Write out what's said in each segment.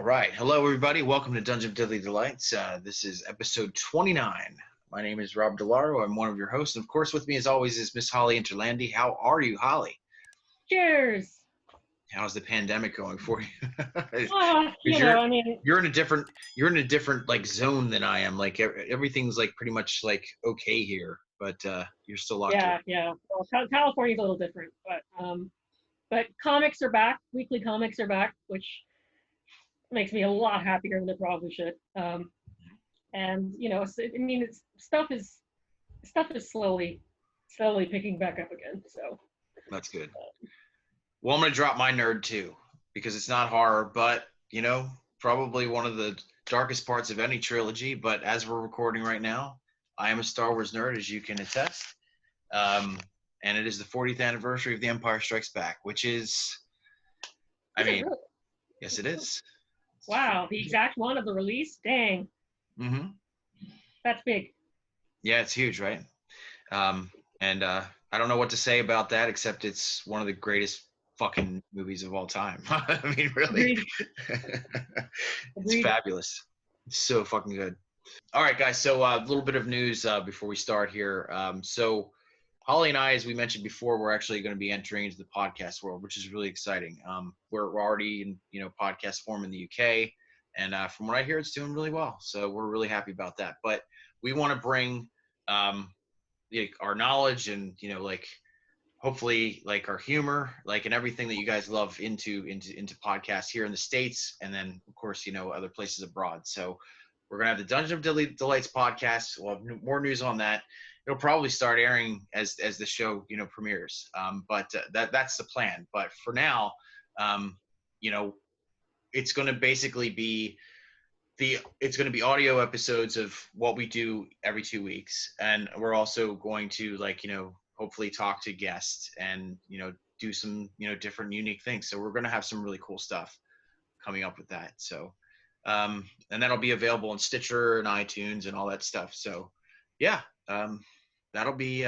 right. Hello, everybody. Welcome to Dungeon of Deadly Delights. This is episode 29. My name is Rob DiLauro. I'm one of your hosts. And of course, with me, as always, is Miss Holly Interlandi. How are you, Holly? Cheers. How's the pandemic going for you? You're in a different like zone than I am. Like everything's like pretty much like okay here, but you're still locked in. Yeah. Well, California's a little different, but comics are back. Weekly comics are back, which makes me a lot happier than it probably should. And stuff is slowly picking back up again. So that's good. Well, I'm gonna drop my nerd too, because it's not horror, but probably one of the darkest parts of any trilogy. But as we're recording right now, I am a Star Wars nerd, as you can attest. And it is the 40th anniversary of The Empire Strikes Back, which is, really? Yes, it is. Wow, the exact one of the release? Dang. Mm-hmm. That's big. Yeah, it's huge, right? And I don't know what to say about that, except it's one of the greatest fucking movies of all time. I mean, really. It's fabulous. It's so fucking good. All right, guys, so a little bit of news before we start here. So Holly and I, as we mentioned before, we're actually going to be entering into the podcast world, which is really exciting. We're already in podcast form in the UK, and from what I hear, it's doing really well. So we're really happy about that. But we want to bring our knowledge and hopefully like our humor, and everything that you guys love into podcasts here in the States, and then of course other places abroad. So we're gonna have the Dungeon of Deadly Delights podcast. We'll have more news on that. It'll probably start airing as the show premieres. But that's the plan. But for now, it's going to basically be audio episodes of what we do every 2 weeks, and we're also going to hopefully talk to guests and do some different unique things. So we're going to have some really cool stuff coming up with that. So and that'll be available on Stitcher and iTunes and all that stuff. So yeah. That'll be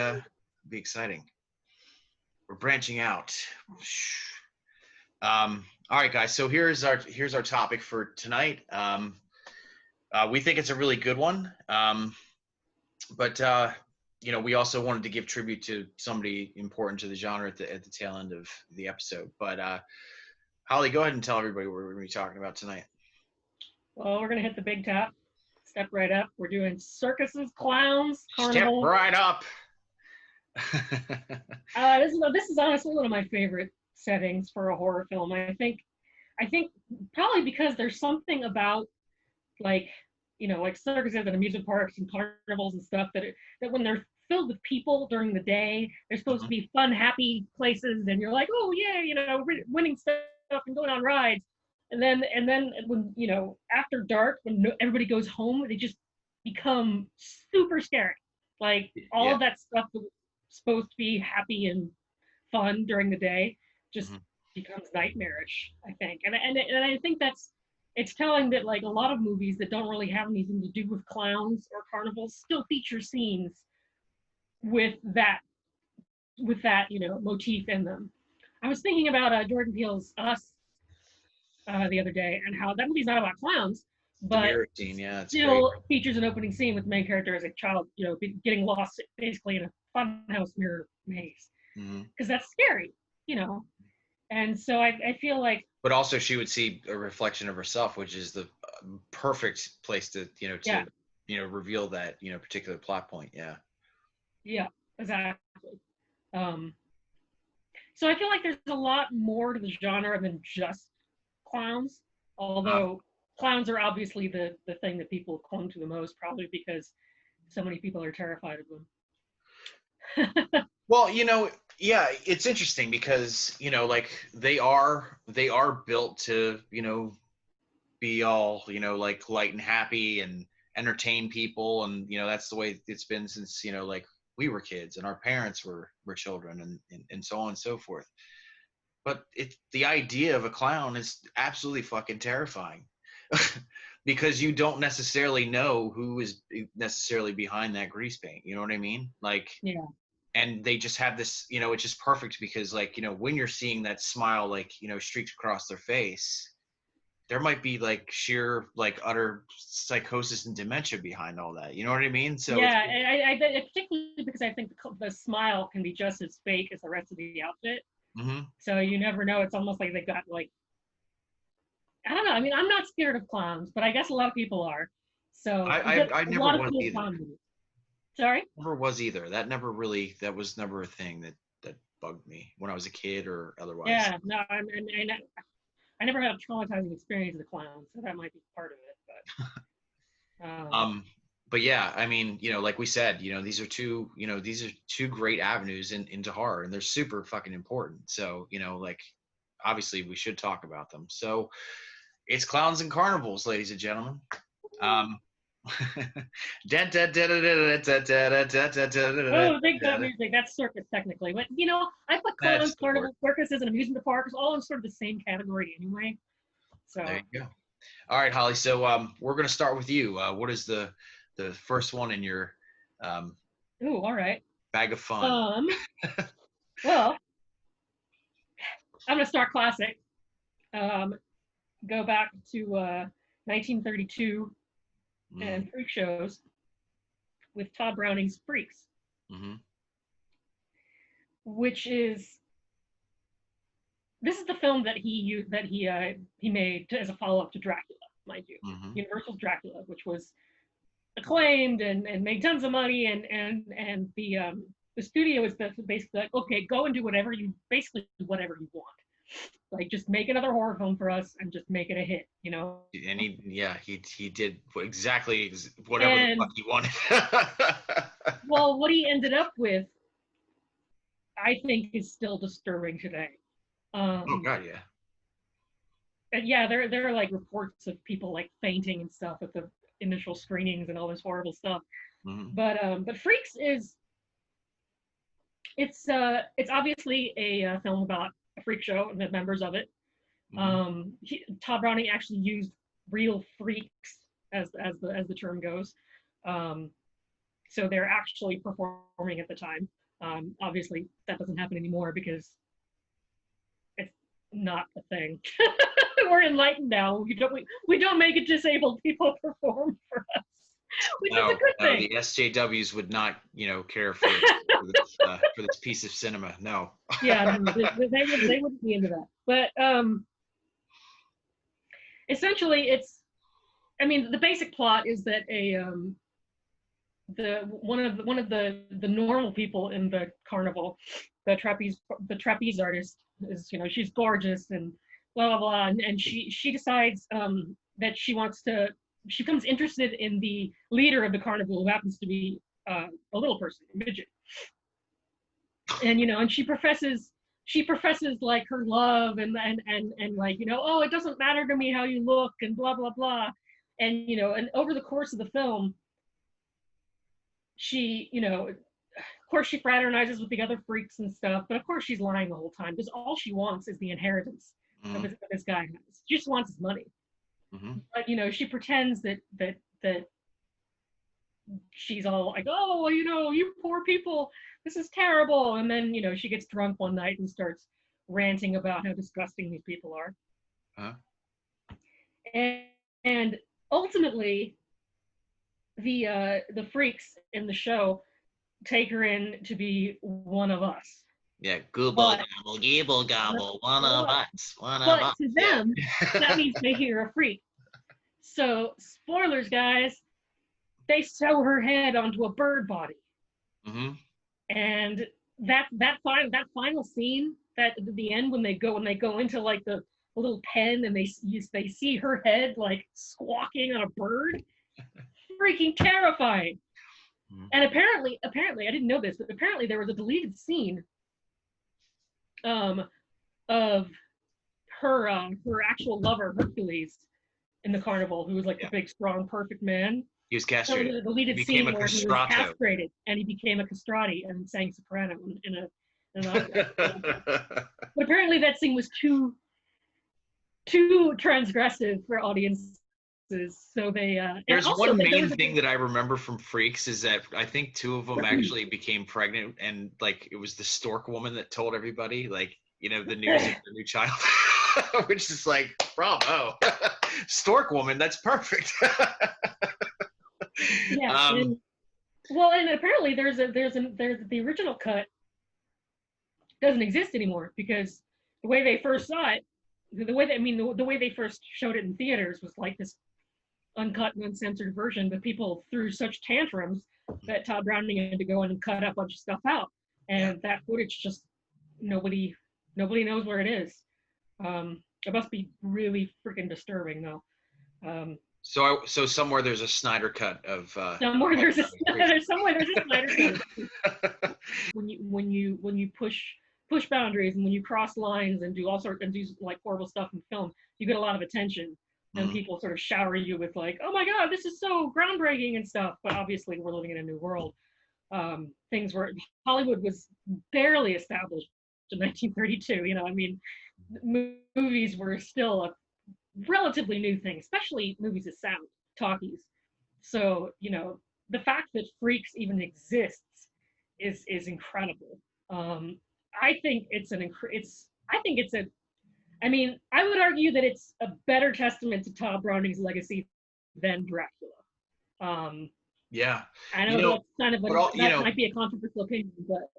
exciting. We're branching out. All right, guys. So here's our topic for tonight. We think it's a really good one. But we also wanted to give tribute to somebody important to the genre at the tail end of the episode. But Holly, go ahead and tell everybody what we're going to be talking about tonight. Well, we're going to hit the big top. Step right up. We're doing circuses, clowns, carnival. Step right up. This is honestly one of my favorite settings for a horror film. I think probably because there's something about like circuses and amusement parks and carnivals and stuff that when they're filled with people during the day, they're supposed to be fun, happy places, and you're like, oh yeah, winning stuff and going on rides. And then when after dark, when everybody goes home, they just become super scary. Like all of that stuff that was supposed to be happy and fun during the day just becomes nightmarish, I think. And I think it's telling that like a lot of movies that don't really have anything to do with clowns or carnivals still feature scenes with that motif in them. I was thinking about Jordan Peele's Us the other day, and how that movie's not about clowns, but still features an opening scene with the main character as a child, getting lost basically in a funhouse mirror maze, because that's scary, And so I feel like. But also, she would see a reflection of herself, which is the perfect place to reveal that particular plot point. Yeah. Yeah, exactly. So I feel like there's a lot more to the genre than just clowns, although clowns are obviously the thing that people clung to the most, probably because so many people are terrified of them. Well, yeah, it's interesting because they are built to be all like light and happy and entertain people, and that's the way it's been since we were kids and our parents were children, and so on and so forth. But the idea of a clown is absolutely fucking terrifying because you don't necessarily know who is necessarily behind that grease paint. You know what I mean? Yeah. And they just have this, it's just perfect because when you're seeing that smile, streaked across their face, there might be like sheer like utter psychosis and dementia behind all that. You know what I mean? So yeah, I particularly because I think the smile can be just as fake as the rest of the outfit. Mm-hmm. So you never know. It's almost like they got like, I don't know. I mean, I'm not scared of clowns, but I guess a lot of people are. So I never was either. Sorry? Never was either. That was never a thing that bugged me when I was a kid or otherwise. Yeah, no, I never had a traumatizing experience with the clowns, so that might be part of it. But but yeah, I mean, like we said, these are two great avenues into horror, and they're super fucking important. So, like obviously we should talk about them. So it's Clowns and Carnivals, ladies and gentlemen. Oh, thank that music. That's circus technically, but I put clowns, carnival, circuses, and amusement parks all in sort of the same category anyway. So there you go. All right, Holly. So we're gonna start with you. What is the first one in your all right, bag of fun? Well, I'm gonna start classic. Go back to 1932 and freak shows with Todd Browning's Freaks, which is this is the film that he made as a follow-up to Dracula, mind you, Universal's Dracula, which was acclaimed and made tons of money, and the studio is basically like, okay, go and do whatever you want. Like, just make another horror film for us and just make it a hit, And he did exactly whatever the fuck he wanted. Well, what he ended up with, I think, is still disturbing today. Oh God, yeah. And yeah, there are like reports of people like fainting and stuff at the initial screenings and all this horrible stuff. But Freaks it's obviously a film about a freak show and the members of it. Todd Browning actually used real freaks as the term goes. So they're actually performing at the time. Obviously that doesn't happen anymore because it's not a thing. We're enlightened now. We don't make disabled people perform for us, which is a good thing. The SJWs would not, care for this piece of cinema. No. Yeah, they wouldn't be into that. But essentially, the basic plot is that one of the normal people in the carnival, the trapeze artist is, she's gorgeous and blah blah blah, and she decides that she becomes interested in the leader of the carnival, who happens to be a little person, a midget. And and she professes like her love and like, oh, it doesn't matter to me how you look and blah blah blah. And and over the course of the film, she of course she fraternizes with the other freaks and stuff, but of course she's lying the whole time because all she wants is the inheritance of this guy has. She just wants his money. But she pretends that she's all like, oh, you poor people, this is terrible. And then she gets drunk one night and starts ranting about how disgusting these people are. And ultimately the freaks in the show take her in to be one of us. Yeah, gobble gobble, one of us. But to them, that means they hear a freak. So, spoilers, guys, they sew her head onto a bird body. And that final scene, that at the end when they go into like the little pen and they see her head like squawking on a bird, freaking terrifying. And apparently, I didn't know this, but apparently there was a deleted scene of her actual lover, Hercules, in the carnival, who was like the big, strong, perfect man. He was castrated. So the deleted scene where he was castrated and he became a castrati and sang soprano in an opera. But apparently that scene was too transgressive for audiences. So they there's one main thing that I remember from Freaks is that I think two of them actually became pregnant, and like it was the stork woman that told everybody, like, the news of their new child. which is like, bravo. Stork woman, that's perfect. Yeah. And apparently there's the original cut doesn't exist anymore, because the way they first saw it, the way they first showed it in theaters was like this uncut and uncensored version, but people threw such tantrums that Todd Browning had to go in and cut a bunch of stuff out, and that footage just nobody knows where it is. It must be really freaking disturbing, though. So somewhere there's a Snyder cut of. Somewhere there's a Snyder cut. When you push boundaries, and when you cross lines and do all sorts and do like horrible stuff in film, you get a lot of attention, and people sort of shower you with like, oh my god, this is so groundbreaking and stuff. But obviously we're living in a new world. Things were Hollywood was barely established in 1932. You know, I mean, movies were still a relatively new thing, especially movies of sound, talkies. So, you know, the fact that Freaks even exists is incredible. I think I would argue that it's a better testament to Todd Browning's legacy than Dracula. Yeah. I know that's kind of might be a controversial opinion, but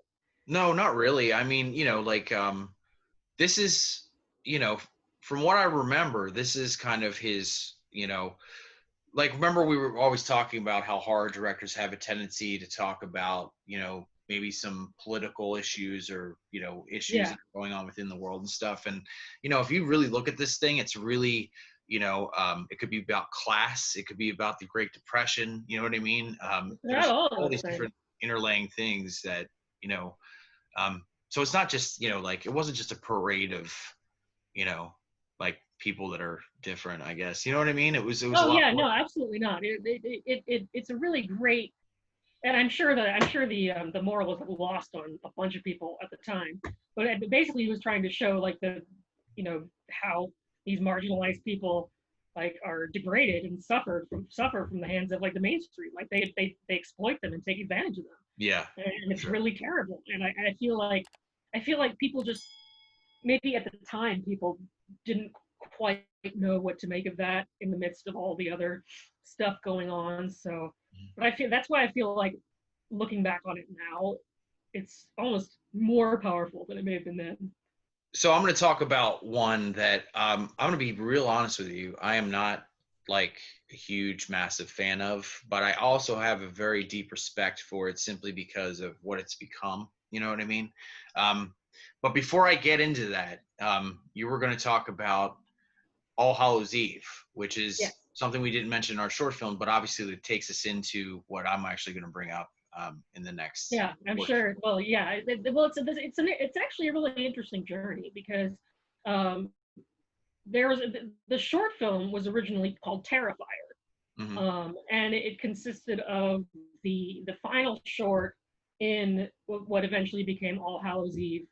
no, not really. I mean, you know, like this is, you know, from what I remember, this is kind of his, you know, like, remember we were always talking about how horror directors have a tendency to talk about, you know, maybe some political issues or, you know, issues that are going on within the world and stuff. And, you know, if you really look at this thing, it's really, you know, it could be about class. It could be about the Great Depression. You know what I mean? There's all these different interlaying things that, you know, so it's not just, you know, like, it wasn't just a parade of, you know, like people that are different, I guess. You know what I mean? It was. Oh yeah, no, absolutely not. It's a really great, and I'm sure the moral was lost on a bunch of people at the time. But basically, he was trying to show like the, you know, how these marginalized people like are degraded and suffer from the hands of like the mainstream. Like they exploit them and take advantage of them. Yeah. And it's really terrible. And I feel like people just, maybe at the time people didn't quite know what to make of that in the midst of all the other stuff going on. So, but that's why I feel like looking back on it now, it's almost more powerful than it may have been then. So I'm going to talk about one that I'm going to be real honest with you. I am not like a huge, massive fan of, but I also have a very deep respect for it simply because of what it's become. You know what I mean? But before I get into that, you were going to talk about All Hallows Eve, which is something we didn't mention in our short film, but obviously it takes us into what I'm actually going to bring up in the next. Yeah, I'm sure. Well, yeah. It's actually a really interesting journey, because the short film was originally called Terrifier, and it consisted of the final short in what eventually became All Hallows Eve,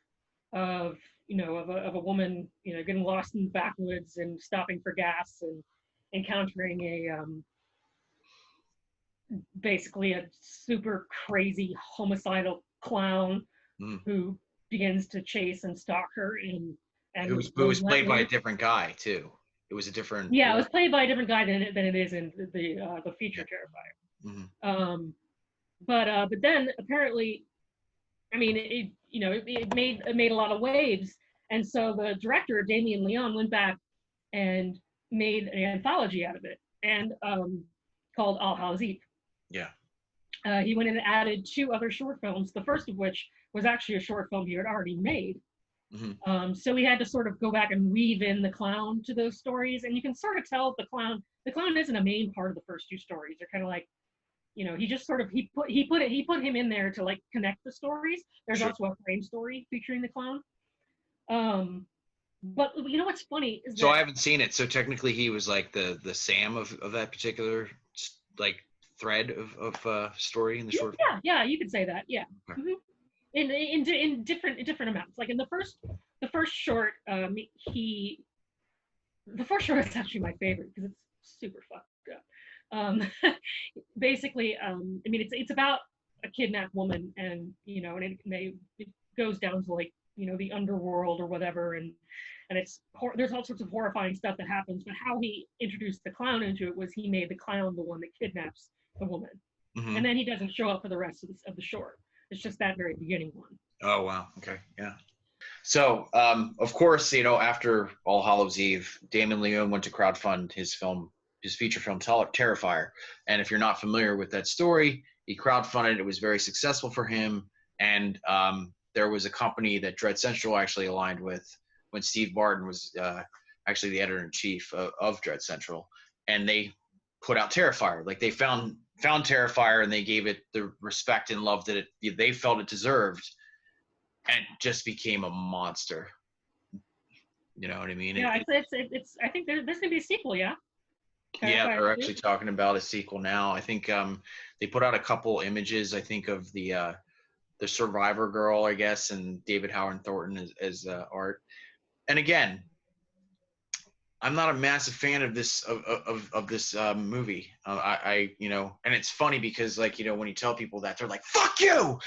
of a woman, you know, getting lost in the backwoods and stopping for gas and encountering basically a super crazy homicidal clown who begins to chase and stalk her, and it was played by a different guy too. It was a different. Yeah, it was played by a different guy than it is in the feature Terrifier. But then apparently, I mean, it made a lot of waves, and so the director Damien Leone went back and made an anthology out of it, and called All Hallows Eve. Yeah. He went in and added 2 other short films, the first of which was actually a short film he had already made. So he had to sort of go back and weave in the clown to those stories, and you can sort of tell the clown isn't a main part of the first 2 stories. They're kind of like, you know, he just sort of he put him in there to like connect the stories. There's also a frame story featuring the clown. But you know what's funny is so I haven't seen it. So technically, he was like the Sam of that particular like thread of story in the short. Yeah, you could say that. Yeah. Okay. In different amounts. Like in the first short, the first short is actually my favorite because it's super fucked up. Basically, I mean, it's about a kidnapped woman, and you know, and it goes down to like the underworld or whatever, and there's all sorts of horrifying stuff that happens. But how he introduced the clown into it was he made the clown the one that kidnaps the woman, and then he doesn't show up for the rest of the short. It's just that very beginning one. Oh wow, okay, yeah. So of course, after All Hallows Eve, Damon Leone went to crowdfund his feature film Terrifier, and if you're not familiar with that story, he crowdfunded. It was very successful for him, and there was a company that Dread Central actually aligned with when Steve Barton was actually the editor-in-chief of Dread Central, and they put out Terrifier. Like, they found Terrifier, and they gave it the respect and love that they felt it deserved, and just became a monster. You know what I mean? Yeah, it's I think there's gonna be a sequel. Yeah. Yeah, they're actually talking about a sequel now. I think they put out a couple images, I think, of the Survivor girl, I guess, and David Howard Thornton as art. And again, I'm not a massive fan of this movie. And it's funny because, like, when you tell people that, they're like, "Fuck you!"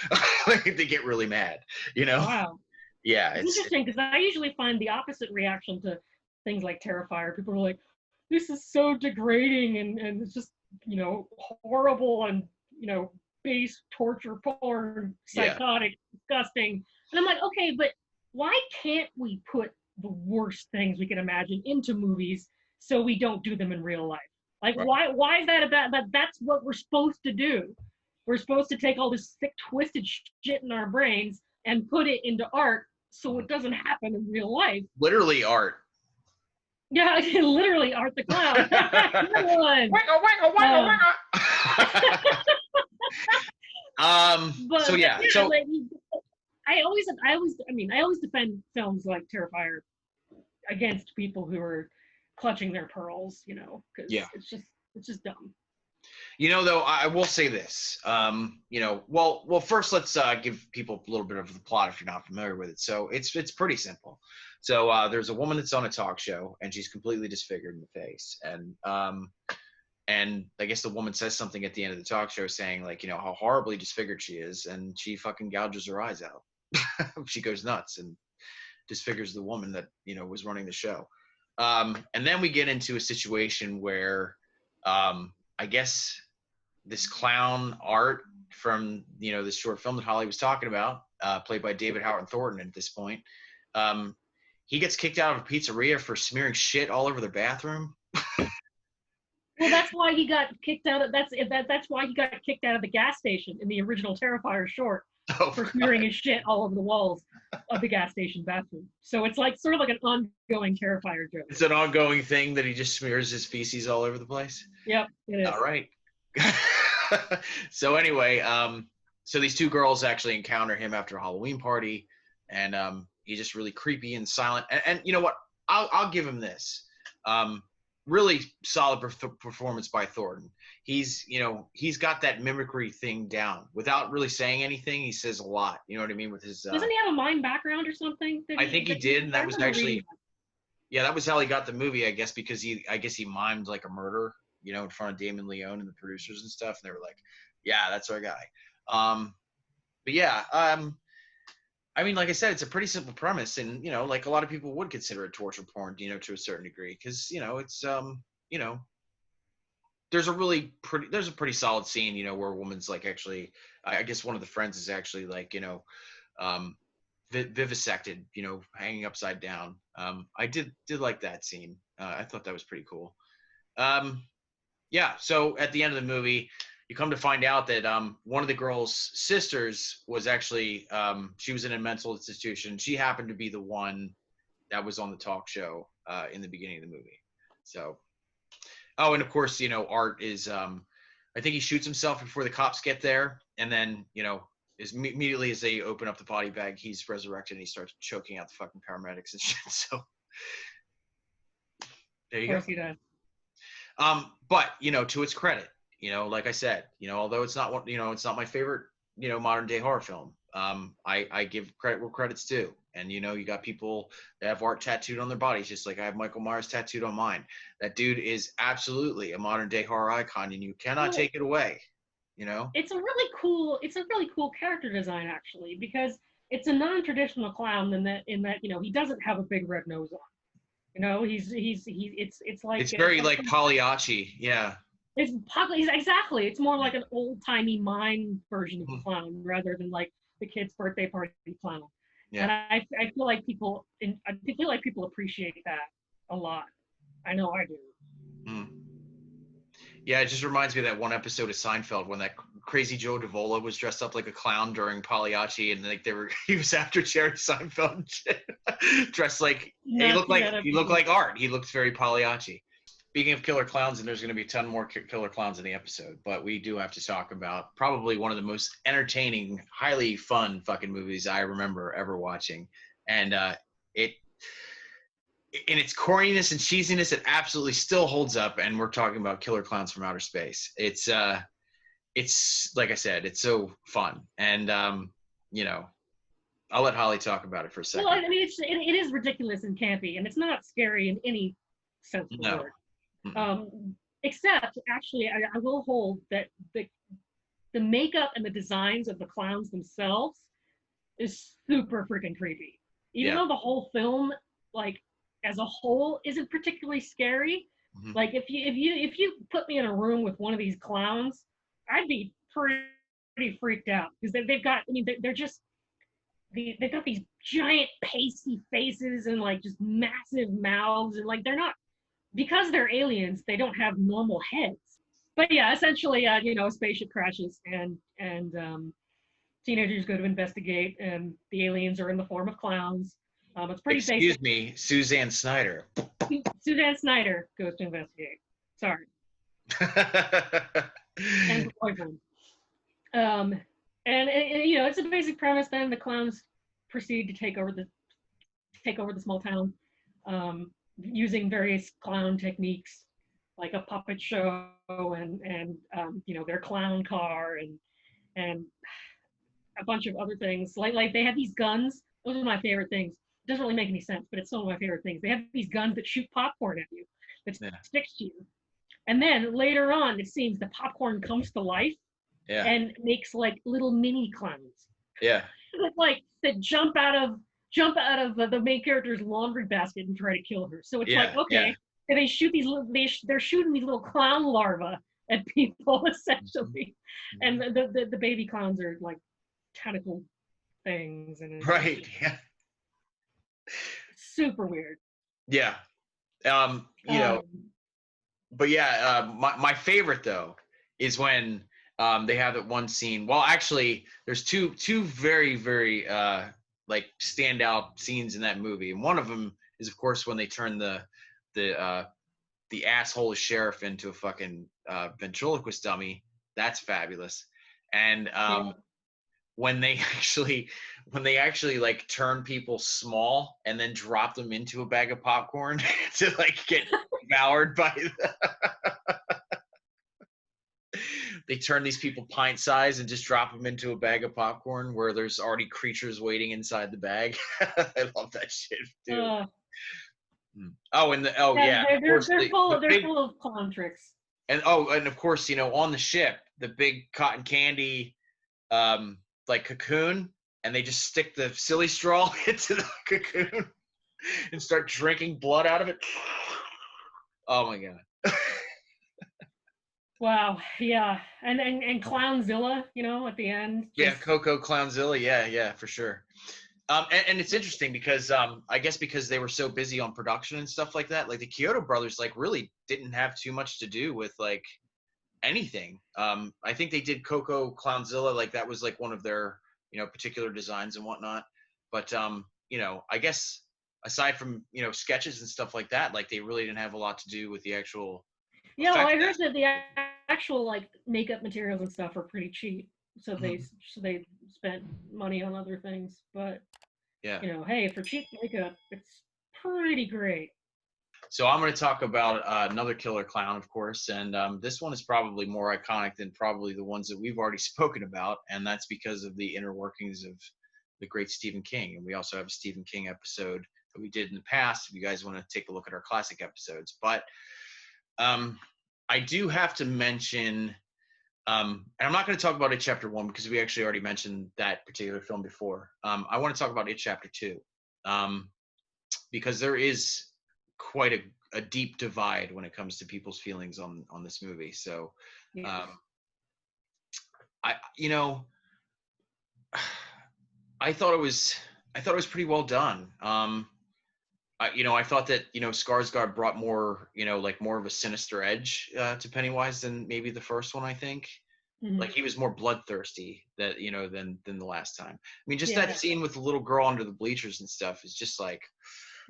They get really mad. Wow. Yeah, it's interesting because I usually find the opposite reaction to things like Terrifier. People are like, "This is so degrading and it's just horrible and base torture porn, psychotic, disgusting." And I'm like, okay, but why can't we put the worst things we can imagine into movies so we don't do them in real life? Like, right. Why is that about? But that's what we're supposed to do. We're supposed to take all this sick, twisted shit in our brains and put it into art so it doesn't happen in real life. Literally art. Yeah, literally Art the Clown. So yeah, so like, I always defend films like Terrifier against people who are clutching their pearls, because it's just dumb. Though, I will say this, well, first let's give people a little bit of the plot if you're not familiar with it. So it's pretty simple. So there's a woman that's on a talk show, and she's completely disfigured in the face, and I guess the woman says something at the end of the talk show saying, like, how horribly disfigured she is, and she fucking gouges her eyes out. She goes nuts and disfigures the woman that was running the show. And then we get into a situation where I guess this clown art from this short film that Holly was talking about, played by David Howard Thornton at this point, he gets kicked out of a pizzeria for smearing shit all over the bathroom. Well, that's why he got kicked out of that's why he got kicked out of the gas station in the original Terrifier short, for smearing his shit all over the walls of the gas station bathroom. So it's like sort of like an ongoing Terrifier joke. It's an ongoing thing that he just smears his feces all over the place. Yep, it is. All right. So anyway, so these two girls actually encounter him after a Halloween party, and he's just really creepy and silent. And you know what? I'll give him this. Really solid performance by Thornton. He's got that mimicry thing down without really saying anything. He says a lot. You know what I mean? With his. Doesn't he have a mime background or something? I think he did, and that was actually. Yeah, that was how he got the movie, I guess, because he mimed like a murder, in front of Damon Leone and the producers and stuff, and they were like, "Yeah, that's our guy." But yeah, I mean, like I said, it's a pretty simple premise, and like a lot of people would consider it torture porn, to a certain degree, because it's there's a pretty solid scene, where a woman's like actually, I guess one of the friends is actually like vivisected, hanging upside down. I did like that scene. I thought that was pretty cool. Yeah. So at the end of the movie, you come to find out that one of the girl's sisters was actually she was in a mental institution. She happened to be the one that was on the talk show in the beginning of the movie. So, and of course, Art is I think he shoots himself before the cops get there, and then immediately as they open up the body bag, he's resurrected and he starts choking out the fucking paramedics and shit. So there you go. Of course he does. But to its credit, like I said, although it's not it's not my favorite, modern day horror film. I give credit where credit's due. And, you got people that have art tattooed on their bodies, just like I have Michael Myers tattooed on mine. That dude is absolutely a modern day horror icon, and you cannot take it away. It's a really cool character design, actually, because it's a non-traditional clown in that he doesn't have a big red nose on. It's like It's very like Pagliacci, yeah. exactly. It's more like an old-timey mime version of the clown rather than like the kid's birthday party clown. Yeah. And I feel like people appreciate that a lot. I know I do. Mm. Yeah, it just reminds me of that one episode of Seinfeld when that crazy Joe Davola was dressed up like a clown during Pagliacci, and like he was after Jerry Seinfeld, dressed like he looked like art. He looked very Pagliacci. Speaking of killer clowns, and there's going to be a ton more killer clowns in the episode, but we do have to talk about probably one of the most entertaining, highly fun fucking movies I remember ever watching, and it. In its corniness and cheesiness, it absolutely still holds up. And we're talking about Killer Clowns from Outer Space. It's like I said, it's so fun. And I'll let Holly talk about it for a second. Well, I mean, it is ridiculous and campy, and it's not scary in any sense of the word. Except, actually, I will hold that the makeup and the designs of the clowns themselves is super freaking creepy. Even though the whole film, like, as a whole, isn't particularly scary. Like if you put me in a room with one of these clowns, I'd be pretty freaked out because they've got these giant pasty faces and like just massive mouths, and like they're not, because they're aliens, they don't have normal heads. But yeah, essentially, a spaceship crashes and teenagers go to investigate, and the aliens are in the form of clowns. It's pretty basic. Excuse me, Suzanne Snyder. Suzanne Snyder goes to investigate. Sorry. And the boyfriend. And it's a basic premise. Then the clowns proceed to take over the small town, using various clown techniques, like a puppet show and their clown car and a bunch of other things. Like they have these guns. Those are my favorite things. It doesn't really make any sense, but it's some of my favorite things. They have these guns that shoot popcorn at you, that sticks to you. And then later on, it seems the popcorn comes to life and makes like little mini clowns. Yeah. That jump out of the main character's laundry basket and try to kill her. So it's and they shoot they're shooting these little clown larvae at people essentially. And the baby clowns are like tentacle things and super weird. Yeah. But yeah, my favorite though is when they have that one scene. Well, actually, there's two very, very like standout scenes in that movie, and one of them is, of course, when they turn the asshole sheriff into a fucking ventriloquist dummy. That's fabulous. And when they actually like turn people small and then drop them into a bag of popcorn to like get devoured by they turn these people pint size and just drop them into a bag of popcorn where there's already creatures waiting inside the bag. I love that shit, dude. They're full of clown tricks. And of course, on the ship, the big cotton candy like cocoon, and they just stick the silly straw into the cocoon and start drinking blood out of it. Oh my god. Wow, yeah. And Clownzilla, at the end. Coco Clownzilla, yeah, for sure. And it's interesting because I guess because they were so busy on production and stuff like that, like the Kyoto brothers like really didn't have too much to do with like anything. I think they did Coco Clownzilla, like that was like one of their particular designs and whatnot. But I guess aside from sketches and stuff like that, like they really didn't have a lot to do with the actual. Yeah, well, I heard that the actual like makeup materials and stuff are pretty cheap, so they spent money on other things. But hey, for cheap makeup, it's pretty great. So I'm going to talk about another killer clown, of course, and this one is probably more iconic than probably the ones that we've already spoken about, and that's because of the inner workings of the great Stephen King. And we also have a Stephen King episode that we did in the past if you guys want to take a look at our classic episodes. But I do have to mention And I'm not going to talk about It Chapter 1 because we actually already mentioned that particular film before. I want to talk about It Chapter 2 because there is quite a deep divide when it comes to people's feelings on this movie. So, Yeah. I I thought it was pretty well done. I thought that Skarsgård brought more like more of a sinister edge to Pennywise than maybe the first one. I think like he was more bloodthirsty that than the last time. I mean, just that scene with the little girl under the bleachers and stuff is just like,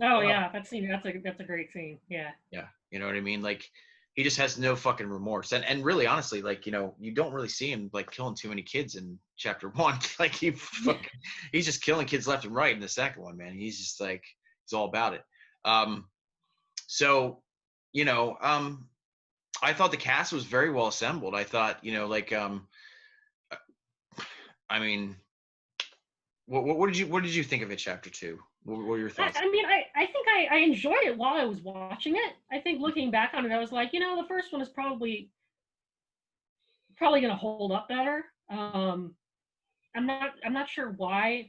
oh yeah, that scene, that's a great scene. Yeah, you know what I mean. Like he just has no fucking remorse, and really honestly, like you don't really see him like killing too many kids in chapter 1. Like he's just killing kids left and right in the second one, man. He's just like he's all about it. So I thought the cast was very well assembled. I thought I mean, what did you think of it, chapter 2? What were your thoughts? I mean, I think I enjoyed it while I was watching it. I think looking back on it, I was like, the first one is probably going to hold up better. I'm not sure why.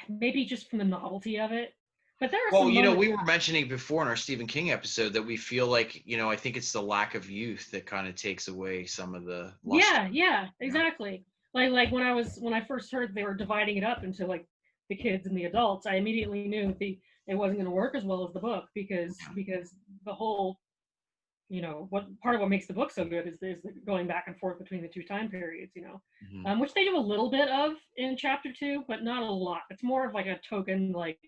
Maybe just from the novelty of it. But there are we were mentioning before in our Stephen King episode that we feel like, I think it's the lack of youth that kind of takes away some of the lust. Yeah, exactly. Like when I first heard they were dividing it up into like the kids and the adults, I immediately knew it wasn't going to work as well as the book because the whole part of what makes the book so good is the going back and forth between the two time periods, which they do a little bit of in chapter 2, but not a lot. It's more of like a token like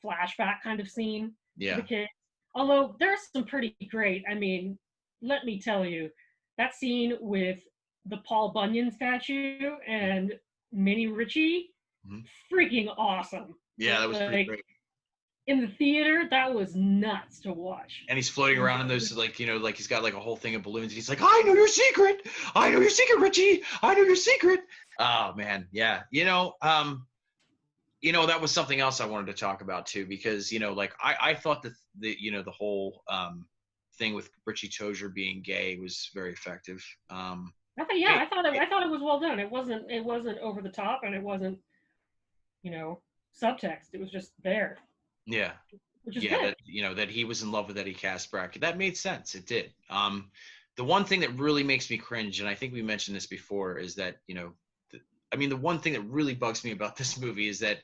flashback kind of scene for the kids. Although there's some pretty great, I mean, let me tell you, that scene with the Paul Bunyan statue and Minnie Ritchie, freaking awesome. Yeah, that was pretty great. In the theater, that was nuts to watch. And he's floating around in those like he's got like a whole thing of balloons. And he's like, I know your secret, Richie. I know your secret. Oh man, yeah. That was something else I wanted to talk about too, because like I thought that the whole thing with Richie Tozier being gay was very effective. I thought it was well done. It wasn't over the top, and it wasn't subtext. It was just there. Yeah. Which is good. That he was in love with Eddie Kaspbrak. That made sense. It did. The one thing that really makes me cringe, and I think we mentioned this before, is that the one thing that really bugs me about this movie is that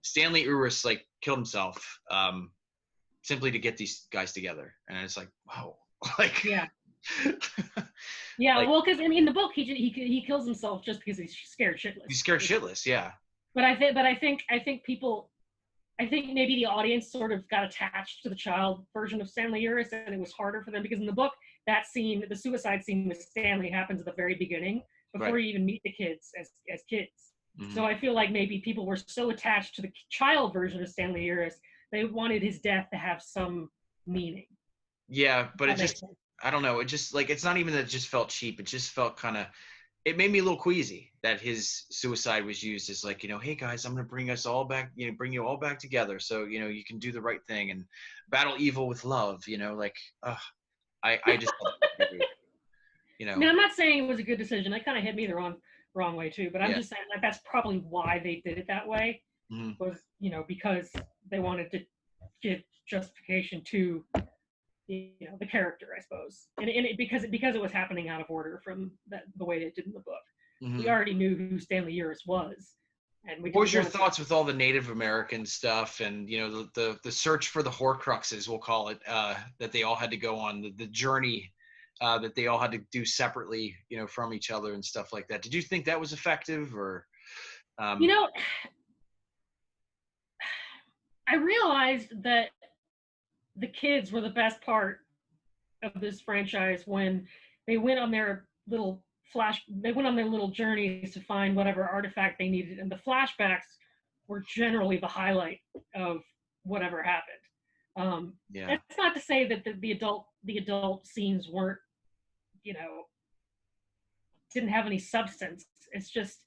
Stanley Uris like killed himself simply to get these guys together, and it's like, wow, like yeah. Yeah, like, well, because in the book he kills himself just because he's scared shitless. He's scared shitless, yeah. But I think maybe the audience sort of got attached to the child version of Stanley Uris, and it was harder for them because in the book, that scene, the suicide scene with Stanley, happens at the very beginning before you even meet the kids as kids. Mm-hmm. So I feel like maybe people were so attached to the child version of Stanley Uris, they wanted his death to have some meaning. Yeah, but it just, I don't know. It just like, it's not even that it just felt cheap. It just felt kind of, it made me a little queasy that his suicide was used as like, hey guys, I'm going to bring us all back, bring you all back together. So, you can do the right thing and battle evil with love, I just, I mean, I'm not saying it was a good decision. That kind of hit me the wrong way too, but I'm just saying like that's probably why they did it that way, was, because they wanted to give justification to the character, I suppose, and because it was happening out of order from the way it did in the book. Mm-hmm. We already knew who Stanley Uris was, and what was your thoughts with all the Native American stuff and the search for the Horcruxes, we'll call it, that they all had to go on, the journey that they all had to do separately, from each other and stuff like that? Did you think that was effective, or? I realized that the kids were the best part of this franchise when they went on their little journeys to find whatever artifact they needed, and the flashbacks were generally the highlight of whatever happened. That's not to say that the adult scenes weren't, didn't have any substance. It's just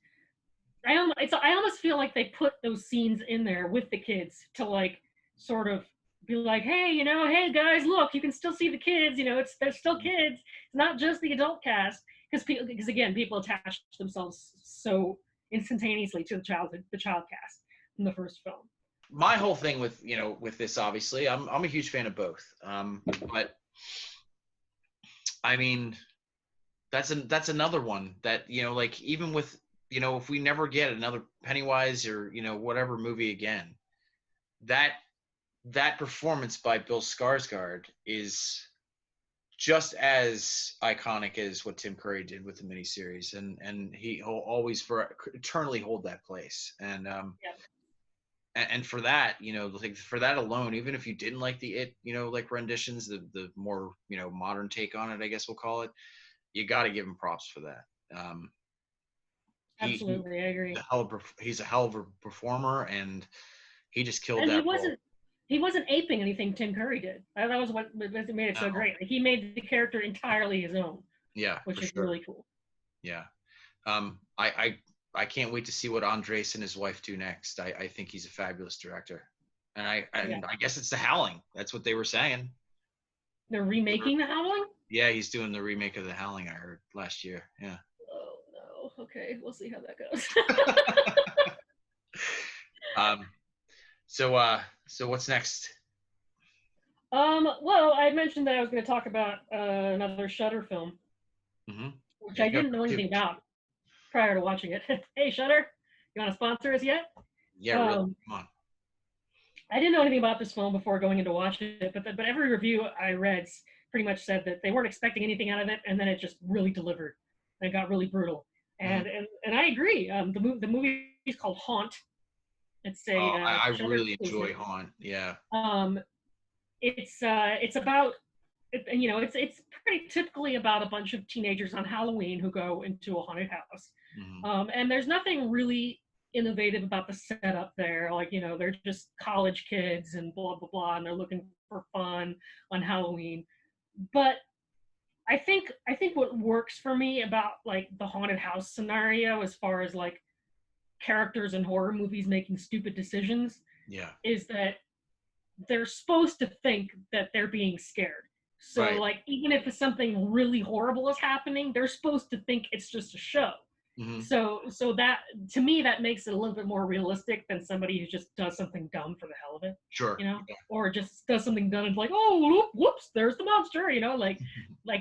I almost feel like they put those scenes in there with the kids to like sort of be like, hey, hey guys, look, you can still see the kids. They're still kids. It's not just the adult cast, because again, people attach themselves so instantaneously to the child cast from the first film. My whole thing with with this, obviously, I'm a huge fan of both, but I mean, that's another one that like, even with if we never get another Pennywise or whatever movie again, that performance by Bill Skarsgård is just as iconic as what Tim Curry did with the miniseries, and he'll always eternally hold that place. And and for that, like, for that alone, even if you didn't like the like renditions, the more modern take on it, I guess we'll call it, you got to give him props for that. Absolutely, I agree. He's a hell of a performer, and he just killed and that he wasn't aping anything Tim Curry did. That was what made it so great. Like, he made the character entirely his own. Yeah, which is really cool. Yeah, I can't wait to see what Andres and his wife do next. I think he's a fabulous director, and I guess it's The Howling. That's what they were saying. They're remaking The Howling? Yeah, he's doing the remake of The Howling, I heard, last year. Yeah. Oh no. Okay, we'll see how that goes. So what's next? Well, I mentioned that I was going to talk about another Shudder film, which I didn't know anything about prior to watching it. Hey, Shudder, you want to sponsor us yet? Yeah, really. Come on. I didn't know anything about this film before going in to watch it, but every review I read pretty much said that they weren't expecting anything out of it, and then it just really delivered, and it got really brutal. And I agree. The movie is called Haunt. It's a. I really enjoy Haunt. Yeah. It's about, it's pretty typically about a bunch of teenagers on Halloween who go into a haunted house. And there's nothing really innovative about the setup there. Like, they're just college kids and blah, blah, blah, and they're looking for fun on Halloween. But I think what works for me about, like, the haunted house scenario, as far as, like, characters in horror movies making stupid decisions, is that they're supposed to think that they're being scared. So, like, even if something really horrible is happening, they're supposed to think it's just a show. So that, to me, that makes it a little bit more realistic than somebody who just does something dumb for the hell of it. Sure. Or just does something dumb and like, oh, whoops, there's the monster. Like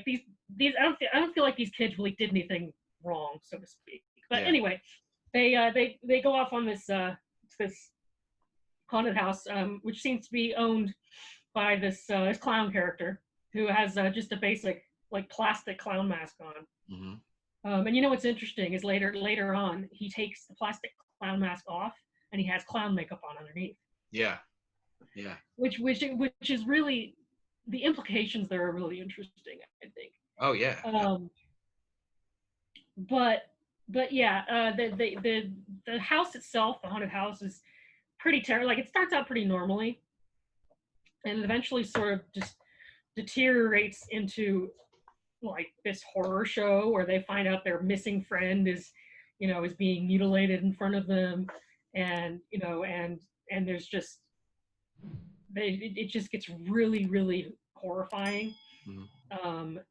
these. I don't feel like these kids really did anything wrong, so to speak. But anyway, they go off on this haunted house, which seems to be owned by this clown character who has just a basic, like, plastic clown mask on. And what's interesting is later on, he takes the plastic clown mask off and he has clown makeup on underneath. Yeah. Which is really, the implications there are really interesting, I think. Oh yeah. But yeah, the house itself, the haunted house, is pretty terrible. Like, it starts out pretty normally, and eventually sort of just deteriorates into, like, this horror show where they find out their missing friend is being mutilated in front of them, and and there's just it just gets really, really horrifying.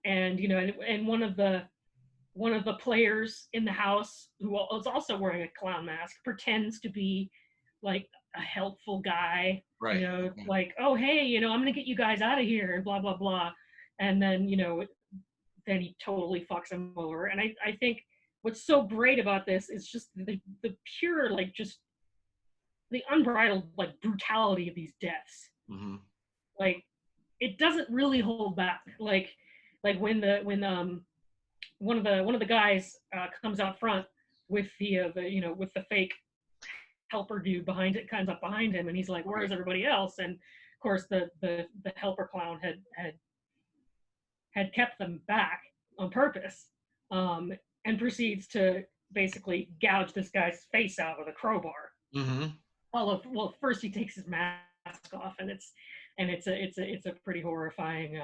And one of the players in the house, who is also wearing a clown mask, pretends to be, like, a helpful guy, like, oh, hey, I'm gonna get you guys out of here and blah, blah, blah. And then, then he totally fucks him over. And I think what's so great about this is just the pure, like, just the unbridled, like, brutality of these deaths. Like, it doesn't really hold back. Like when one of the guys comes out front with with the fake helper dude comes up behind him, and he's like, where's everybody else? And of course the helper clown had kept them back on purpose, and proceeds to basically gouge this guy's face out with a crowbar. Well, first he takes his mask off, and it's a pretty horrifying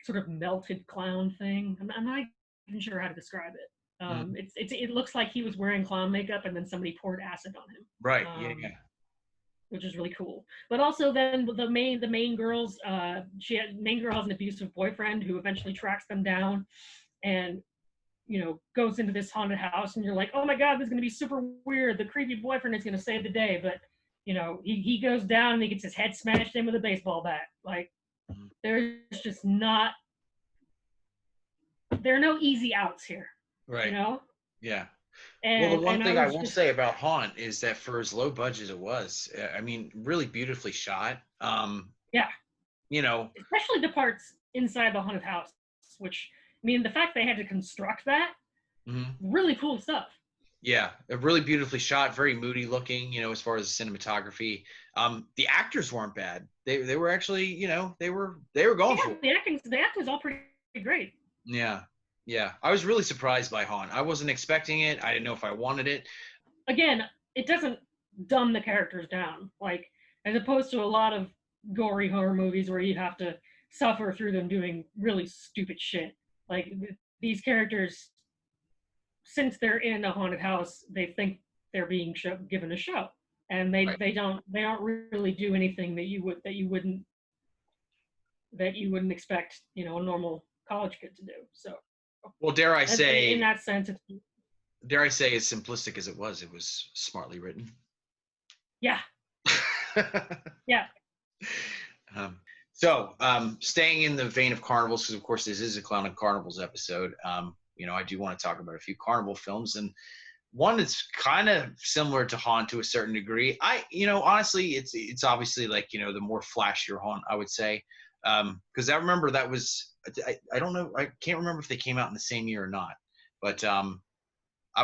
sort of melted clown thing. I'm not even sure how to describe it. It looks like he was wearing clown makeup and then somebody poured acid on him. Right. which is really cool. But also then the main girls, main girl has an abusive boyfriend who eventually tracks them down, and goes into this haunted house, and you're like, oh my god, this is gonna be super weird. The creepy boyfriend is gonna save the day, but he goes down and he gets his head smashed in with a baseball bat. Like, there's just not, there are no easy outs here. Right. Yeah. And, well, the one thing I will just say about Haunt is that for as low budget it was, I mean, really beautifully shot. Yeah. You know, especially the parts inside the haunted house, which, I mean, the fact they had to construct that, really cool stuff. Yeah, really beautifully shot, very moody looking, as far as the cinematography. The actors weren't bad. They were actually, they were going for it. The acting was all pretty great. Yeah. Yeah. I was really surprised by Haunt. I wasn't expecting it. I didn't know if I wanted it. Again, it doesn't dumb the characters down. Like, as opposed to a lot of gory horror movies where you have to suffer through them doing really stupid shit. Like, these characters, since they're in a haunted house, they think they're being given a show, and they don't really do anything that you wouldn't expect a normal college kid to do. So, well, dare I say, in that sense, as simplistic as it was smartly written. Yeah. Yeah. So, staying in the vein of carnivals, because of course this is a Clown and Carnivals episode, I do want to talk about a few carnival films, and one that's kind of similar to Haunt to a certain degree. Honestly, it's obviously like, the more flashier Haunt, I would say, because I remember that was, I don't know, I can't remember if they came out in the same year or not, but I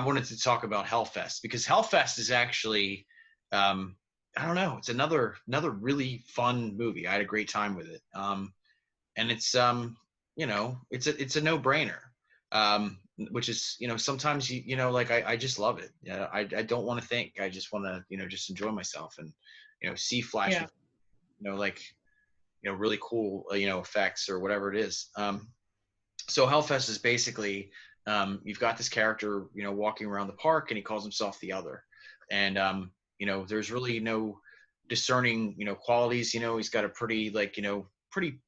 wanted to talk about Hellfest, because Hellfest is actually, I don't know, it's another really fun movie. I had a great time with it, and it's it's a no-brainer. Which is, sometimes like I just love it. Yeah, I don't want to think. I just want to just enjoy myself and see flash, really cool effects or whatever it is. So Hellfest is basically, you've got this character walking around the park, and he calls himself the Other, and there's really no discerning qualities. He's got a pretty pretty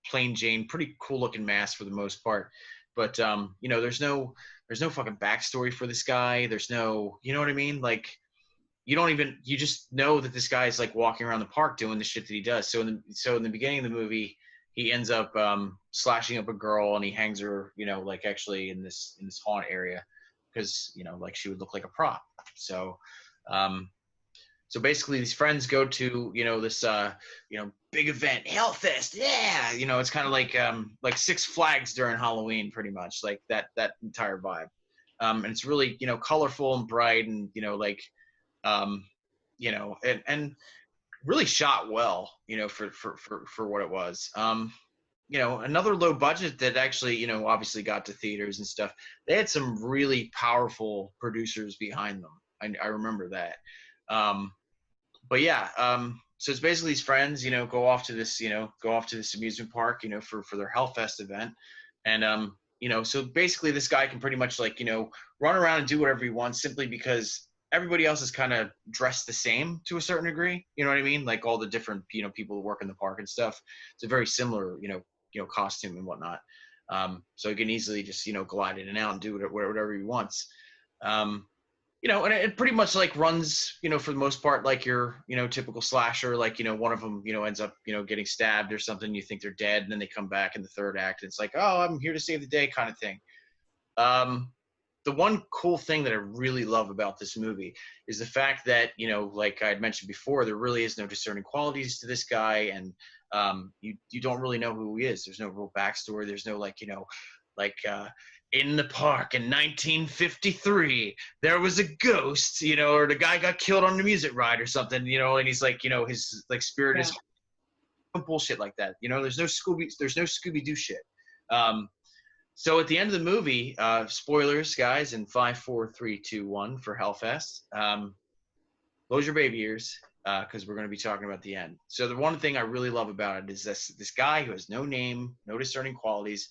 plain Jane, pretty cool looking mask for the most part. But there's no fucking backstory for this guy. There's no, you know what I mean? Like, you just know that this guy is like walking around the park doing the shit that he does. So in the beginning of the movie, he ends up slashing up a girl, and he hangs her, like actually in this haunt area, because like she would look like a prop. So so basically, these friends go to this big event, Hellfest. Yeah, it's kind of like Six Flags during Halloween, pretty much, like that entire vibe. And it's really colorful and bright, and and really shot well, for what it was. Another low budget that actually obviously got to theaters and stuff. They had some really powerful producers behind them. I remember that. But yeah, so it's basically these friends, go off to this amusement park, for their Hellfest event. And, so basically this guy can pretty much run around and do whatever he wants, simply because everybody else is kind of dressed the same to a certain degree. You know what I mean? Like all the different, people who work in the park and stuff. It's a very similar, costume and whatnot. So he can easily just, glide in and out and do whatever he wants. And it pretty much runs, for the most part, like your, typical slasher, like, one of them, ends up, getting stabbed or something. You think they're dead, and then they come back in the third act. And it's like, oh, I'm here to save the day kind of thing. The one cool thing that I really love about this movie is the fact that, like I had mentioned before, there really is no discerning qualities to this guy. And you don't really know who he is. There's no real backstory. There's no in the park in 1953, there was a ghost, or the guy got killed on the music ride or something, and he's like, his spirit is bullshit like that. There's no Scooby-Doo shit. So at the end of the movie, spoilers, guys, in 5, 4, 3, 2, 1 for Hellfest. Close your baby ears, because we're going to be talking about the end. So the one thing I really love about it is this guy who has no name, no discerning qualities.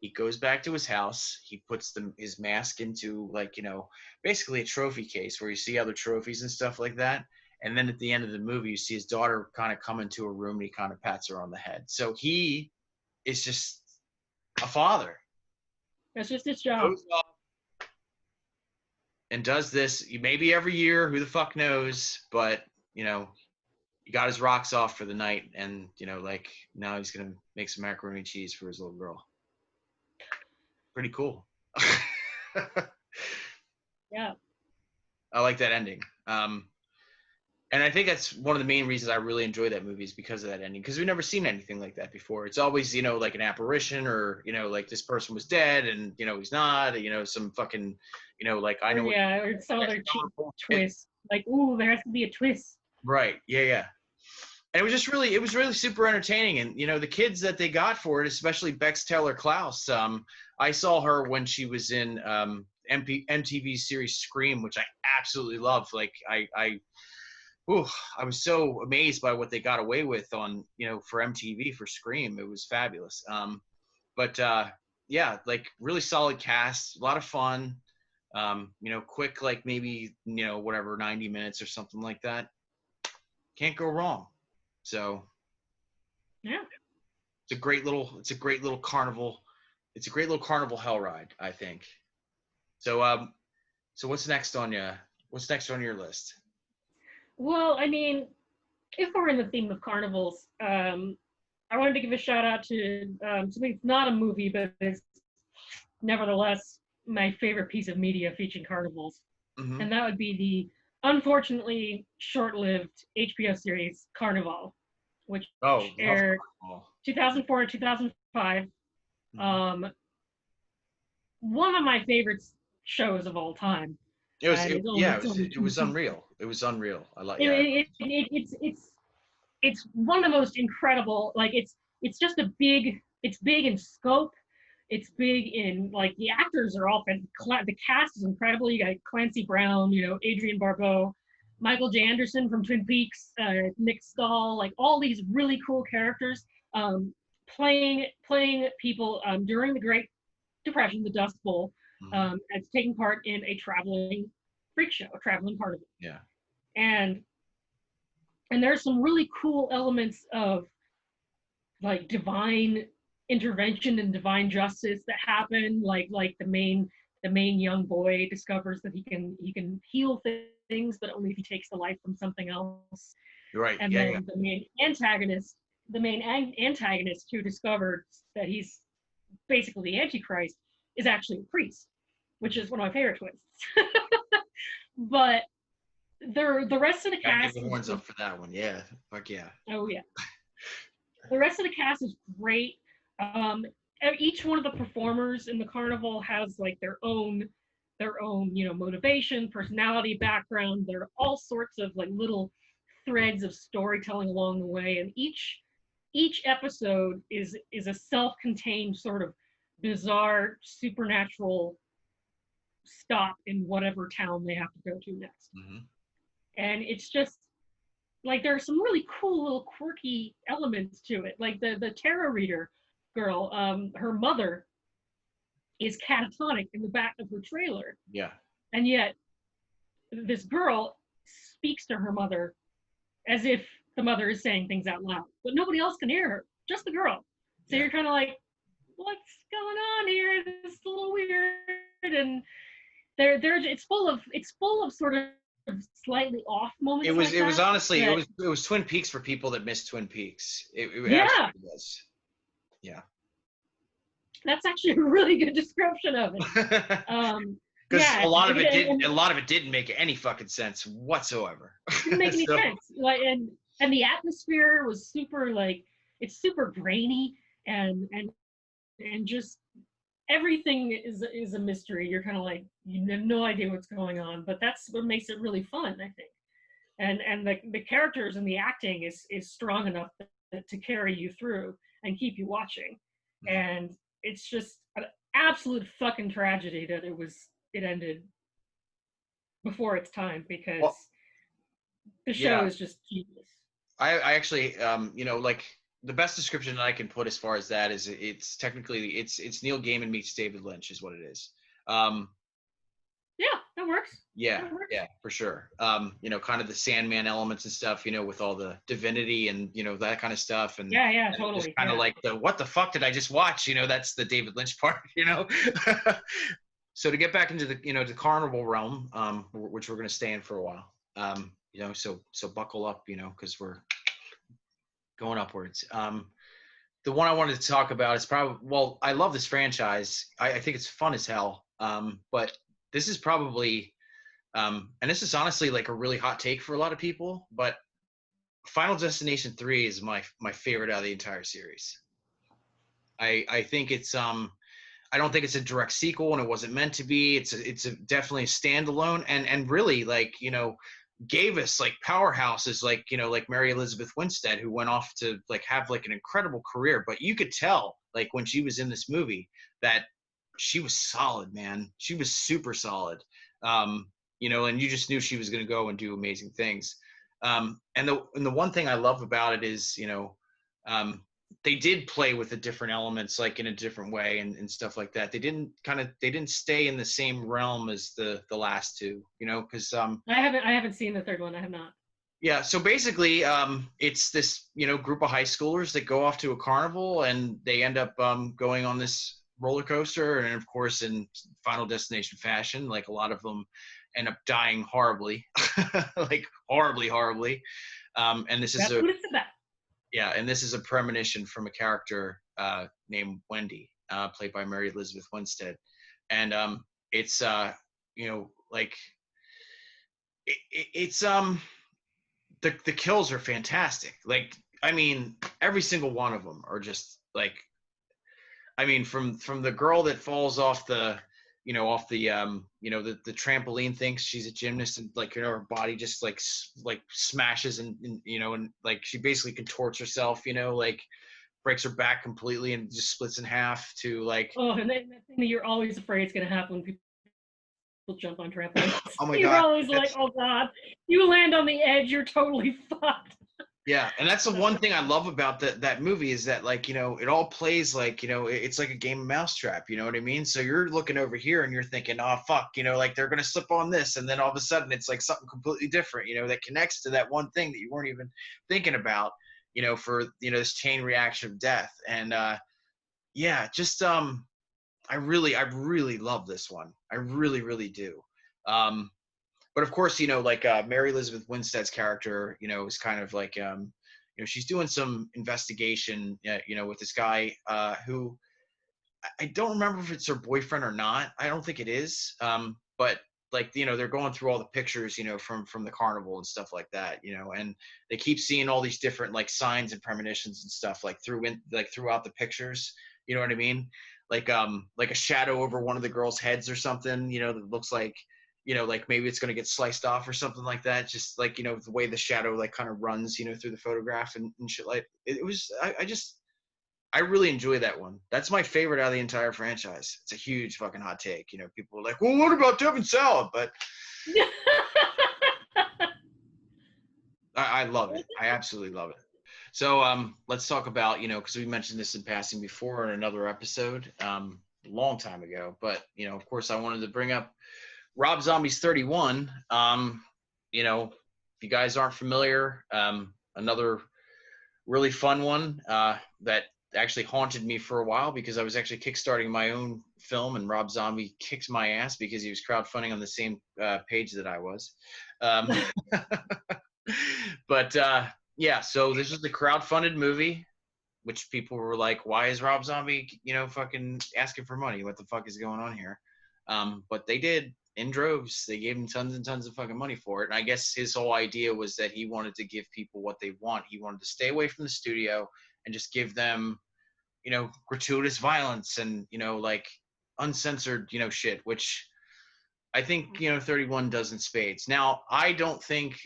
He goes back to his house. He puts his mask into basically a trophy case where you see other trophies and stuff like that. And then at the end of the movie, you see his daughter kind of come into a room and he kind of pats her on the head. So he is just a father. That's just his job. Goes up and does this maybe every year, who the fuck knows, but you know, he got his rocks off for the night, and you know, like now he's gonna make some macaroni and cheese for his little girl. Pretty cool. Yeah. I like that ending. And I think that's one of the main reasons I really enjoy that movie is because of that ending. Because we've never seen anything like that before. It's always, you know, like an apparition, or, you know, like this person was dead and, you know, he's not, you know, some fucking, you know, like I know. Or some other cheap twist. Like, ooh, there has to be a twist. Right. Yeah, yeah. And it was really super entertaining. And, you know, the kids that they got for it, especially Bex Taylor Klaus, I saw her when she was in MTV's series Scream, which I absolutely love. Like, I was so amazed by what they got away with on, you know, for MTV for Scream. It was fabulous. Yeah, like really solid cast, a lot of fun. You know, quick, like maybe, you know, whatever, 90 minutes or something like that. Can't go wrong. So yeah, it's a great little carnival. It's a great little carnival hell ride, I think. So so what's next on your list? Well, I mean, if we're in the theme of carnivals, I wanted to give a shout out to something that's not a movie, but is nevertheless my favorite piece of media featuring carnivals. Mm-hmm. And that would be the unfortunately short-lived HBO series Carnival, which aired 2004 to 2005. Mm-hmm. One of my favorite shows of all time. It was unreal. It was unreal. I like it. It's one of the most incredible. Like it's just it's big in scope. It's big in, like, the actors are all, the cast is incredible. You got Clancy Brown, you know, Adrienne Barbeau, Michael J. Anderson from Twin Peaks, Nick Stahl, like all these really cool characters playing people during the Great Depression, the Dust Bowl, as taking part in a traveling freak show, a traveling carnival. Yeah. And there's some really cool elements of, like, divine intervention and divine justice that happen. Like the main young boy discovers that he can heal things, but only if he takes the life from something else. Right. And then the main antagonist who discovered that he's basically the Antichrist is actually a priest, which is one of my favorite twists. But the rest of the cast. Give the horns up for that one. Yeah. Fuck yeah. Oh yeah. The rest of the cast is great. Each one of the performers in the carnival has, like, their own, you know, motivation, personality, background. There are all sorts of, like, little threads of storytelling along the way, and each episode is a self-contained sort of bizarre supernatural stop in whatever town they have to go to next. Mm-hmm. And it's just, like, there are some really cool little quirky elements to it. Like the tarot reader girl, her mother is catatonic in the back of her trailer. Yeah. And yet this girl speaks to her mother as if the mother is saying things out loud, but nobody else can hear her, just the girl. So you're kind of like, what's going on here? It's a little weird. And it's full of sort of slightly off moments. It was honestly it was Twin Peaks for people that missed Twin Peaks. It absolutely was. Yeah. That's actually a really good description of it. Because a lot of it didn't make any fucking sense whatsoever. Didn't make any sense. Like, and the atmosphere was super, like, it's super grainy and just everything is a mystery. You're kind of like, you have no idea what's going on, but that's what makes it really fun, I think. And the characters and the acting is strong enough to carry you through and keep you watching. And it's just an absolute fucking tragedy that it ended before its time, because the show is just genius. I actually, you know, like, the best description that I can put as far as that is it's technically it's Neil Gaiman meets David Lynch is what it is. Yeah, That works. Yeah, That works. yeah, for sure. You know, kind of the Sandman elements and stuff, you know, with all the divinity and, you know, that kind of stuff. Yeah, And just totally. kind of Yeah. like what the fuck did I just watch? You know, that's the David Lynch part, you know? So to get back into the, you know, the carnival realm, which we're going to stay in for a while, you know, so buckle up, you know, because we're going upwards. The one I wanted to talk about is probably, well, I love this franchise. I think it's fun as hell. But this is probably, and this is honestly like a really hot take for a lot of people, but Final Destination 3 is my favorite out of the entire series. I think it's I don't think it's a direct sequel, and it wasn't meant to be. It's definitely a standalone, and really, like, you know, gave us like powerhouses like, you know, like Mary Elizabeth Winstead, who went off to like have like an incredible career. But you could tell like when she was in this movie that she was solid, man. She was super solid. You know, and you just knew she was going to go and do amazing things. And the one thing I love about it is, you know, they did play with the different elements like in a different way and stuff like that. They didn't stay in the same realm as the last two, you know, because I haven't seen the third one. I have not. yeah, so basically it's this, you know, group of high schoolers that go off to a carnival and they end up going on this roller coaster, and of course in Final Destination fashion, like a lot of them end up dying horribly. Like horribly. And this is That's what it's about. yeah, and this is a premonition from a character named Wendy, played by Mary Elizabeth Winstead. And it's you know, like it's the kills are fantastic. Like, I mean, every single one of them are just like, I mean, from the girl that falls off the, you know, off the you know, the trampoline, thinks she's a gymnast, and like, you know, her body just like smashes and you know, and like she basically contorts herself, you know, like breaks her back completely and just splits in half, to like, Oh, and that thing that you're always afraid is going to happen when people jump on trampolines. oh my You're god, always like, oh god, you land on the edge, you're totally fucked. yeah. And that's the one thing I love about that movie, is that, like, you know, it all plays like, you know, it's like a game of mousetrap, you know what I mean? So you're looking over here and you're thinking, oh fuck, you know, like they're gonna slip on this, and then all of a sudden it's like something completely different, you know, that connects to that one thing that you weren't even thinking about, you know, for, you know, this chain reaction of death. And yeah, just I really love this one. I really do. But of course, you know, like Mary Elizabeth Winstead's character, you know, is kind of like, you know, she's doing some investigation, you know, with this guy who I don't remember if it's her boyfriend or not. I don't think it is. But like, you know, they're going through all the pictures, you know, from the carnival and stuff like that, you know, and they keep seeing all these different like signs and premonitions and stuff like throughout the pictures. You know what I mean? Like a shadow over one of the girls' heads or something, you know, that looks like, you know, like maybe it's going to get sliced off or something like that. Just like, you know, the way the shadow like kind of runs, you know, through the photograph and shit. Like it was, I really enjoy that one. That's my favorite out of the entire franchise. It's a huge fucking hot take. You know, people are like, well, what about Devin Salad? But I love it. I absolutely love it. So let's talk about, you know, because we mentioned this in passing before in another episode, a long time ago. But, you know, of course, I wanted to bring up Rob Zombie's 31. You know, if you guys aren't familiar, another really fun one that actually haunted me for a while, because I was actually kickstarting my own film, and Rob Zombie kicked my ass because he was crowdfunding on the same page that I was. But yeah, so this is the crowdfunded movie, which people were like, why is Rob Zombie, you know, fucking asking for money? What the fuck is going on here? But they did in droves. They gave him tons and tons of fucking money for it. And I guess his whole idea was that he wanted to give people what they want. He wanted to stay away from the studio and just give them, you know, gratuitous violence and, you know, like uncensored, you know, shit, which I think, you know, 31 does in spades. Now, I don't think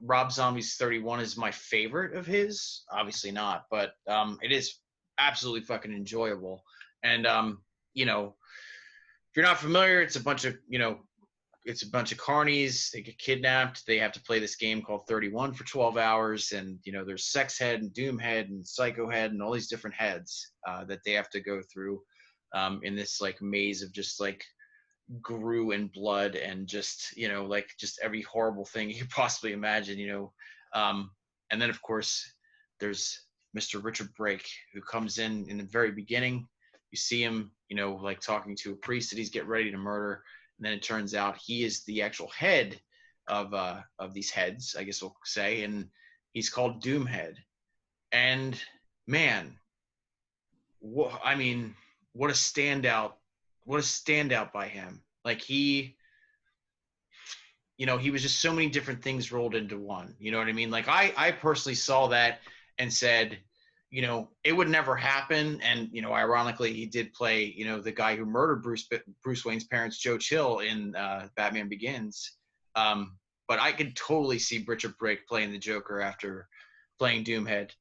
Rob Zombie's 31 is my favorite of his. Obviously not, but it is absolutely fucking enjoyable. And, you know, if you're not familiar, it's a bunch of, you know, it's a bunch of carnies. They get kidnapped. They have to play this game called 31 for 12 hours. And, you know, there's Sex Head and Doom Head and Psycho Head and all these different heads that they have to go through in this like maze of just like grew in blood and just, you know, like just every horrible thing you could possibly imagine, you know. And then of course there's Mr. Richard Brake, who comes in the very beginning. You see him, you know, like talking to a priest that he's getting ready to murder, and then it turns out he is the actual head of these heads, I guess we'll say, and he's called Doomhead. And man, I mean, what a standout! What a standout by him! Like he, you know, he was just so many different things rolled into one. You know what I mean? Like I personally saw that and said, you know, it would never happen. And, you know, ironically, he did play, you know, the guy who murdered Bruce Wayne's parents, Joe Chill, in Batman Begins. But I could totally see Richard Brake playing the Joker after playing Doomhead.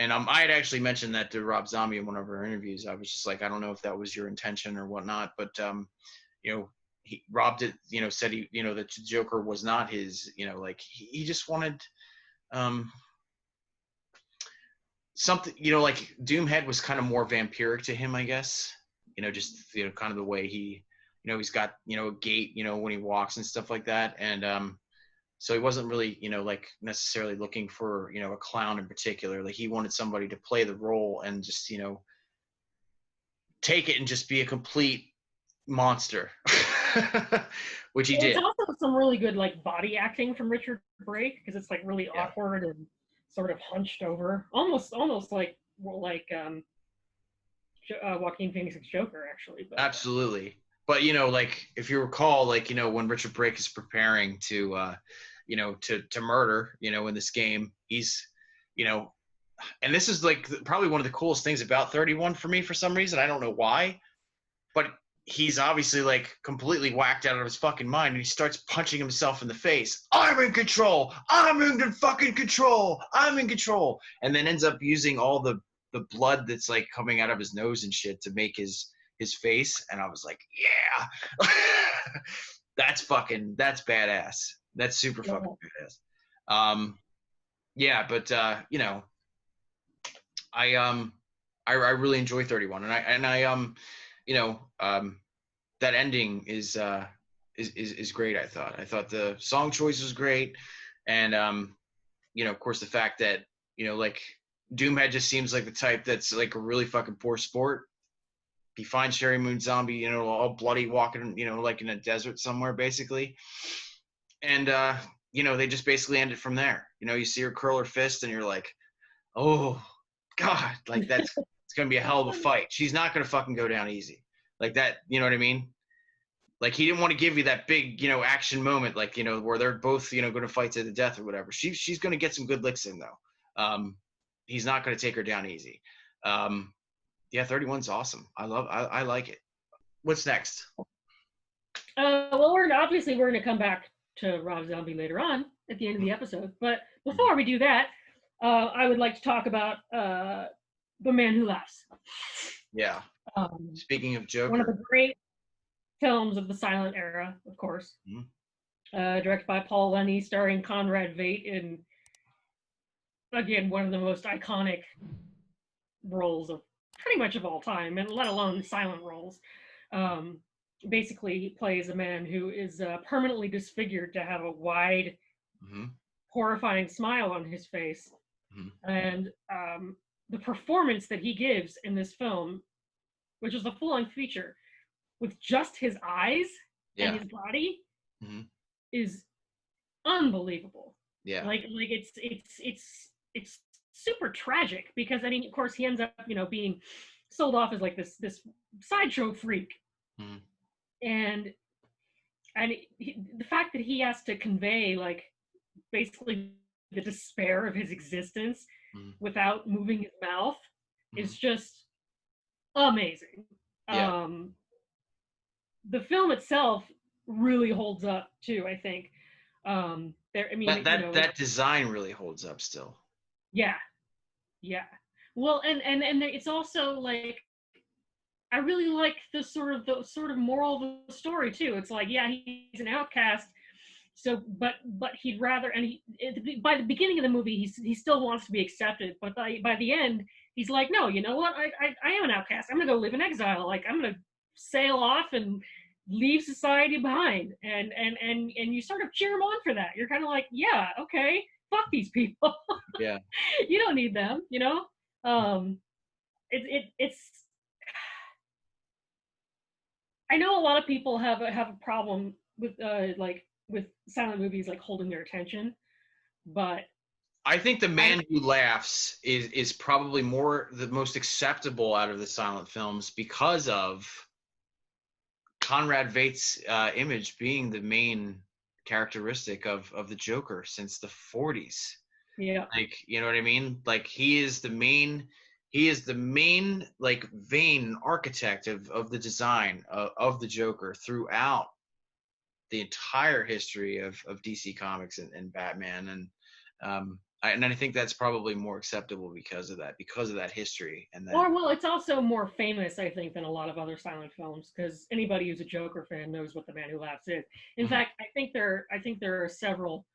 And I had actually mentioned that to Rob Zombie in one of our interviews. I was just like, I don't know if that was your intention or whatnot, but you know, Rob did, you know, said he, you know, that the Joker was not his, you know, like he just wanted something, you know, like Doomhead was kind of more vampiric to him, I guess, you know, just, you know, kind of the way he, you know, he's got, you know, a gait, you know, when he walks and stuff like that. And so he wasn't really, you know, like necessarily looking for, you know, a clown in particular. Like he wanted somebody to play the role and just, you know, take it and just be a complete monster, which he did. It's also some really good like body acting from Richard Brake, because it's like really Yeah. awkward and sort of hunched over, almost like Joaquin Phoenix's Joker, actually. But, absolutely. But, you know, like if you recall, like, you know, when Richard Brake is preparing to, you know, to murder, you know, in this game, he's, you know, and this is like probably one of the coolest things about 31 for me for some reason. I don't know why, but he's obviously like completely whacked out of his fucking mind, and he starts punching himself in the face. I'm in control. I'm in fucking control. I'm in control. And then ends up using all the blood that's like coming out of his nose and shit to make his face. And I was like, yeah, that's badass. That's super fucking badass. Yeah, but you know, I really enjoy 31, and I you know, that ending is great. I thought the song choice was great, and you know, of course, the fact that, you know, like Doomhead just seems like the type that's like a really fucking poor sport. He finds Sherry Moon Zombie, you know, all bloody, walking, you know, like in a desert somewhere, basically, and you know, they just basically end it from there. You know, you see her curl her fist, and you're like, oh God, like it's gonna be a hell of a fight. She's not gonna fucking go down easy like that. You know what I mean? Like he didn't want to give you that big, you know, action moment, like, you know, where they're both, you know, going to fight to the death or whatever. She's going to get some good licks in though. He's not going to take her down easy. Yeah, 31's awesome. I like it. What's next? Well, we're going to come back to Rob Zombie later on at the end of the episode. But before we do that, I would like to talk about The Man Who Laughs. Yeah. Speaking of Joker. One of the great films of the silent era, of course. Mm-hmm. Directed by Paul Lenny, starring Conrad Veidt in, again, one of the most iconic roles of pretty much of all time, and let alone silent roles. Basically, he plays a man who is permanently disfigured to have a wide, mm-hmm. horrifying smile on his face. Mm-hmm. And the performance that he gives in this film, which is a full-length feature, with just his eyes and his body, mm-hmm. is unbelievable. Yeah. Like it's super tragic, because I mean, of course, he ends up, you know, being sold off as like this sideshow freak. Mm-hmm. And the fact that he has to convey like basically the despair of his existence mm-hmm. without moving his mouth mm-hmm. is just amazing. Yeah. The film itself really holds up too, I think. That design really holds up still. Yeah. Well, and it's also like, I really like the sort of moral of the story too. It's like, yeah, he's an outcast, so but he'd rather, and by the beginning of the movie, he still wants to be accepted, but by the end, he's like, no, you know what, I am an outcast. I'm gonna go live in exile. Like, I'm gonna sail off and, you know, be a leave society behind, and you sort of cheer him on for that. You're kind of like, yeah, okay, fuck these people. Yeah. You don't need them, you know. It's I know a lot of people have a problem with like with silent movies like holding their attention, but I think The Man Who Laughs is probably the most acceptable out of the silent films because of Conrad Veight's image being the main characteristic of the Joker since the 40s. yeah. Like, you know what I mean? Like, he is the main like vein architect of the design of the Joker throughout the entire history of DC Comics and Batman. And I think that's probably more acceptable because of that history. And that, Or well, it's also more famous, I think, than a lot of other silent films because anybody who's a Joker fan knows what The Man Who Laughs is. In fact, I think there are several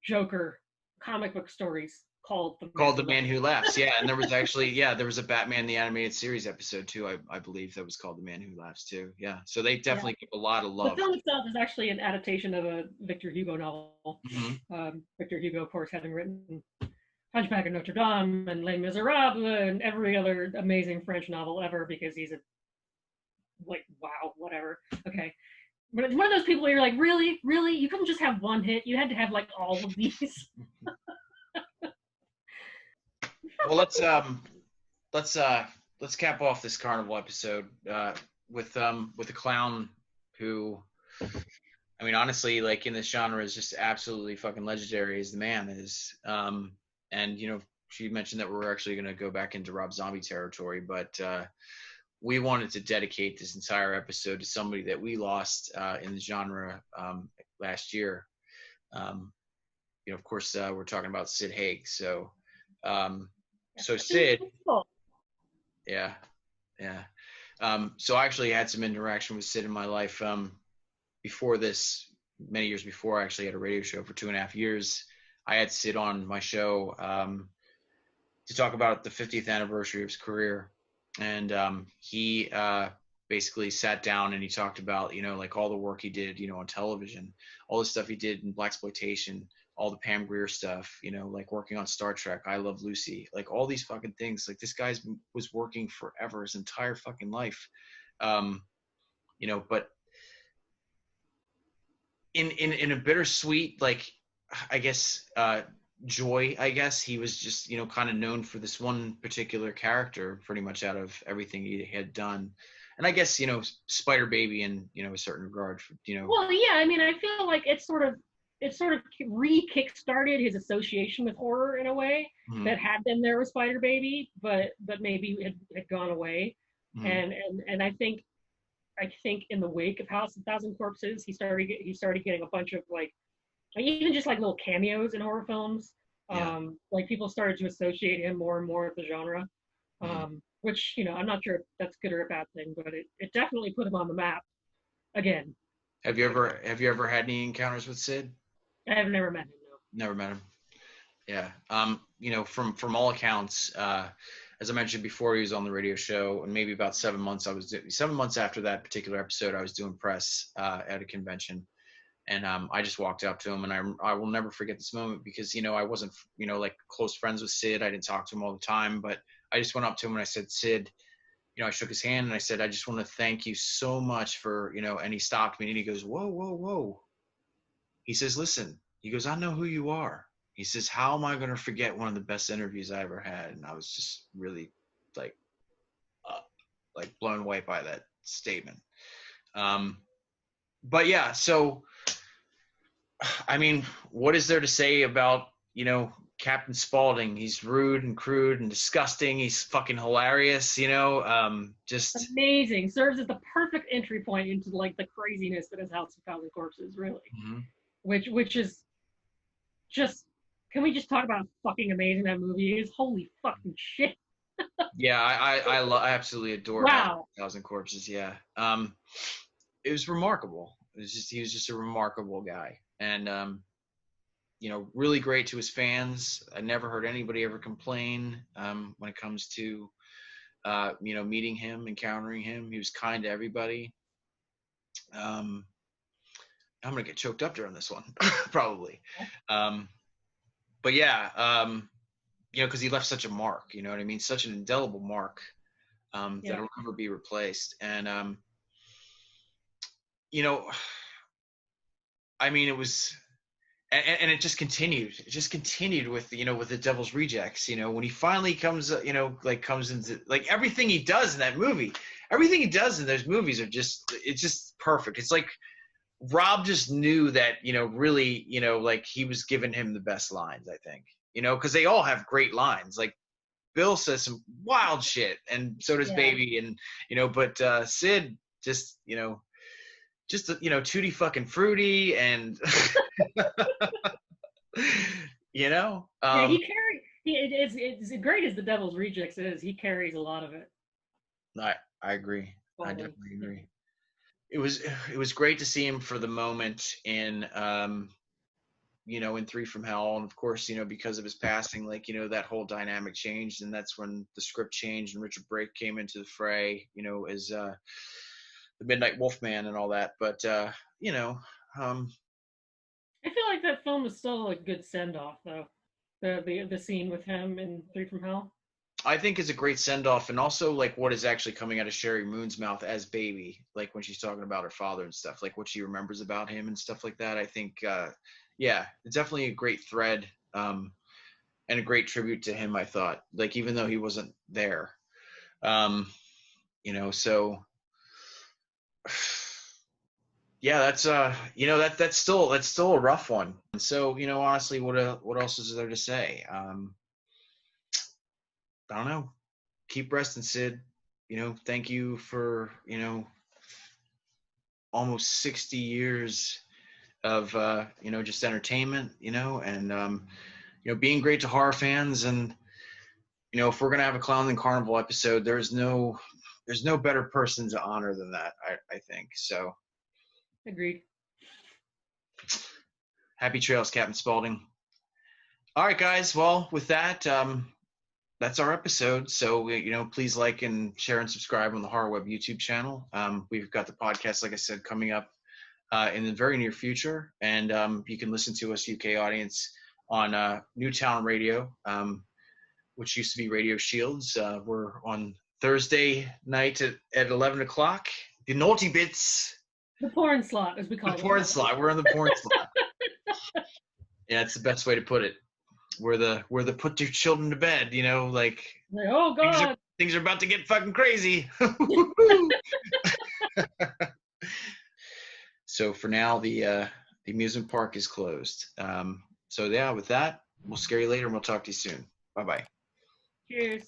Joker comic book stories called The Man Who Laughs. Yeah, and there was actually there was a Batman the Animated Series episode too. I believe that was called The Man Who Laughs too. Yeah, so they definitely give a lot of love. The film itself is actually an adaptation of a Victor Hugo novel. Victor Hugo, of course, having written Hunchback of Notre Dame and Les Miserables and every other amazing French novel ever, because he's a wow, whatever. Okay. But it's one of those people where you're like, really? You couldn't just have one hit. You had to have like all of these. Well, let's cap off this Carnival episode with a clown who, I mean, honestly, like in this genre is just absolutely fucking legendary as the man is. And you know, she mentioned that we're actually going to go back into Rob Zombie territory, but we wanted to dedicate this entire episode to somebody that we lost in the genre last year. You know, of course, we're talking about Sid Haig. So Sid, yeah. So I actually had some interaction with Sid in my life before this. Many years before, I actually had a radio show for 2.5 years. I had Sid on my show to talk about the 50th anniversary of his career. And he basically sat down and he talked about, you know, like all the work he did, you know, on television, all the stuff he did in blaxploitation, all the Pam Grier stuff, you know, like working on Star Trek, I Love Lucy, like all these fucking things. Like this guy was working forever, his entire fucking life. You know, but in a bittersweet, like, I guess, joy, I guess, he was just, you know, kind of known for this one particular character pretty much out of everything he had done. And I guess, you know, Spider Baby in, you know, a certain regard, you know. Well, yeah, I mean, I feel like it sort of re-kickstarted his association with horror in a way that had been there with Spider Baby, but maybe had gone away. And I think in the wake of House of Thousand Corpses, he started getting a bunch of like even just like little cameos in horror films. Like people started to associate him more and more with the genre, which, you know, I'm not sure if that's good or a bad thing, but it definitely put him on the map again. Have you ever had any encounters with Sid? I have never met him. No. Never met him. Yeah. You know, from all accounts, as I mentioned before, he was on the radio show, and maybe about 7 months after that particular episode, I was doing press at a convention. And I just walked up to him, and I will never forget this moment because, you know, I wasn't, you know, like close friends with Sid. I didn't talk to him all the time, but I just went up to him and I said, Sid, you know, I shook his hand and I said, I just want to thank you so much for, you know, and he stopped me and he goes, whoa, whoa, whoa. He says, listen, he goes, I know who you are. He says, how am I going to forget one of the best interviews I ever had? And I was just really like blown away by that statement. But yeah, so, I mean, what is there to say about, you know, Captain Spaulding? He's rude and crude and disgusting. He's fucking hilarious, you know, just amazing. Serves as the perfect entry point into like the craziness that is House of Thousand Corpses, really. Which is just, can we just talk about how fucking amazing that movie is? Holy fucking shit. Yeah, I absolutely adore Thousand Corpses. Yeah. It was remarkable. He was just a remarkable guy. And, you know, really great to his fans. I never heard anybody ever complain when it comes to, you know, meeting him, encountering him. He was kind to everybody. I'm gonna get choked up during this one, probably. But yeah, you know, because he left such a mark. You know what I mean? Such an indelible mark that'll never be replaced. And you know, I mean, it was. And it just continued. It just continued with, you know, with the Devil's Rejects. You know, when he finally comes, you know, like comes into like everything he does in that movie, everything he does in those movies it's just perfect. It's like Rob just knew that, you know, really, you know, like he was giving him the best lines, I think, you know, because they all have great lines. Like Bill says some wild shit, and so does Baby, and you know, but Sid just, you know, tutti fucking fruity and. You know, yeah, he carries. It's great as the Devil's Rejects is. He carries a lot of it. I agree. I definitely agree. It was great to see him for the moment in you know, in Three from Hell, and of course, you know, because of his passing, like, you know, that whole dynamic changed, and that's when the script changed and Richard Brake came into the fray, you know, as the Midnight Wolfman and all that. But you know, I feel like that film is still a good send off though. The scene with him in Three from Hell. I think is a great send off, and also like what is actually coming out of Sherry Moon's mouth as Baby, like when she's talking about her father and stuff, like what she remembers about him and stuff like that. I think, yeah, it's definitely a great thread, and a great tribute to him. I thought, like, even though he wasn't there, you know, so yeah, that's you know, that's still a rough one. So, you know, honestly, what else is there to say? I don't know. Keep resting, Sid. You know, thank you for, you know, almost 60 years of, you know, just entertainment, you know, and, you know, being great to horror fans. And, you know, if we're going to have a Clowns and Carnival episode, there's no better person to honor than that, I think. So. Agreed. Happy trails, Captain Spaulding. All right, guys. Well, with that, that's our episode. So, you know, please like and share and subscribe on the Horror Web YouTube channel. We've got the podcast, like I said, coming up in the very near future. And you can listen to us, UK audience, on Newtown Radio, which used to be Radio Shields. We're on Thursday night at 11 o'clock. The Naughty Bits. The porn slot, as we call it. The porn slot. We're on the porn slot. Yeah, it's the best way to put it. We're the put your children to bed, you know, like oh god, things are about to get fucking crazy. So for now, the amusement park is closed. So yeah, with that, we'll scare you later, and we'll talk to you soon. Bye bye. Cheers.